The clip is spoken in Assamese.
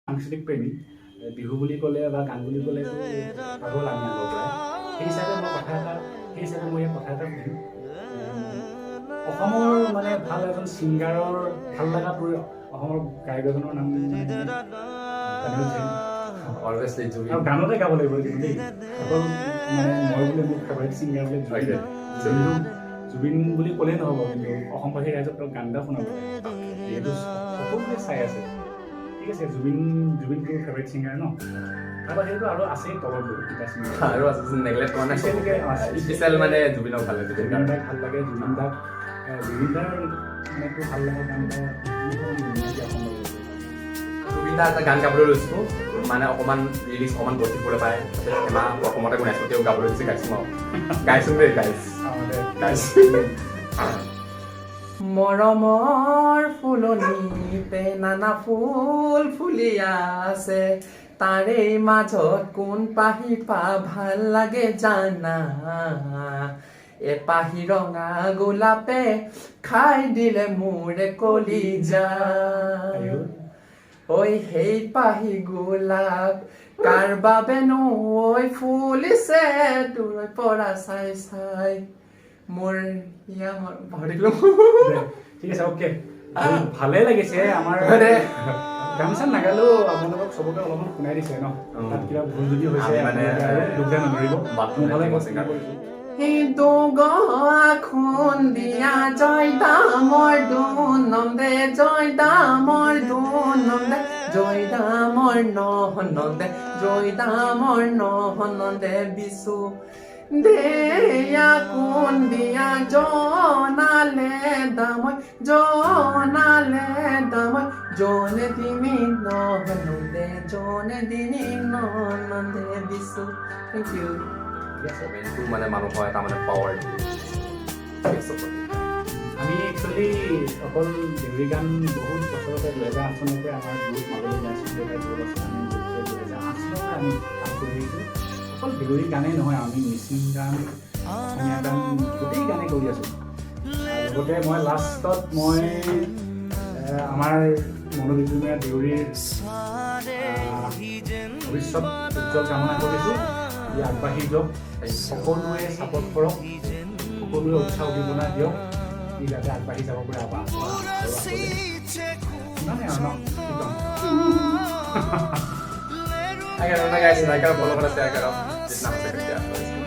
সাংস্কৃতিক প্ৰেমী বিহু বুলি ক'লে বা গান বুলি ক'লে পাগল আমি আগৰ পৰাই সেই হিচাপে মই কথা এটা সুধিম অসমৰ মানে ভাল এজন ছিংগাৰৰ ভাল লগা অসমৰ গায়ক এজনৰ নাম Obviously, Jubi. আৰু গানতে গাব লাগিব কিন্তু দেই অকল মানে মই বোলে মোৰ ফেভাৰিট ছিংগাৰ বোলে জুবিন বুলি ক'লেই নহ'ব কিন্তু অসমবাসী ৰাইজক তেওঁ গান এটা শুনাব যিহেতু সকলোৱে চাই আছে ঠিক আছে জুবিন তোৰ ফেভাৰিট ছিংগাৰ ন তাৰ বাহিৰেতো আৰু আছেই তলত বহুত কিবা ছিংগাৰ আৰু আছে নেগলেক্ট কৰা নাই স্পেচিয়েল মানে জুবিনক ভাল লাগে জুবিন দাক ভাল লাগে জুবিন দাৰ মানে তোৰ ভাল লাগে গান এটা জুবিন দা এটা গান গাবলৈ লৈছোঁ মানে অকণমান ৰিলিজ অকণমান গতিবলৈ পায় এমাহ অসমতে বনাইছোঁ তেওঁ গাবলৈ দিছে গাইছোঁ আৰু গাইছোঁ দেই গাইছোঁ মৰমৰ ফুলনিতে নানা ফুল ফুলি আছে তাৰে মাজত কোন পাহিপা ভাল লাগে জানা এপাহি ৰঙা গোলাপে খাই দিলে মোৰে কলিজা ঐ সেই পাহি গোলাপ কাৰ বাবে নৈ ফুলিছে তোৰ পৰা চাই চাই মোৰ পাহৰিলোঁ ঠিক আছে অ'কে ভালেই লাগিছে আমাৰ গান চান নাগালেও আপোনালোকক চবকে অলপমান শুনাই দিছে ন তাত কিবা ভুল যদি হৈছে মানে দুখীয়া নধৰিব ভালে খুন্দিয়া জয় দামৰ দুনন্দে জয় দামৰ দুনন্দে জয় দামৰ নহনন্দে জয় দামৰ নহনন্দে বিচু দেয়া কুন্দিয়া জনালে দামই জনে দিনি নহনন্দে জনে দিনি নহনন্দে বিচু থেংক ইউ কমেণ্টটো মানে মানুহৰ এটা মানে পাৱাৰ আমি একচুৱেলি অকল দেউৰী গান বহুত বছৰতে 2008 চনৰ পৰা আমাৰ গ্ৰুপ মাজলৈ ওলাইছিলোঁ 2008 চনৰ পৰা আমি কাম কৰি আহিছোঁ অকল দেউৰী গানেই নহয় আমি মিচিং গান অসমীয়া গান গোটেই গানেই কৰি আছোঁ লগতে মই লাষ্টত মই আমাৰ মনোবিজুমীয়া দেউৰীৰ ভৱিষ্যত উজ্জ্বল কামনা কৰিছোঁ ই আগবাঢ়ি যাওক সকলোৱে ছাপোৰ্ট কৰক সকলোৱে উৎসাহ অভিনন্দন দিয়ক ই যাতে আগবাঢ়ি যাব পাৰে ইমানে আৰু I gotta follow what I say. I gotta. It's not a second.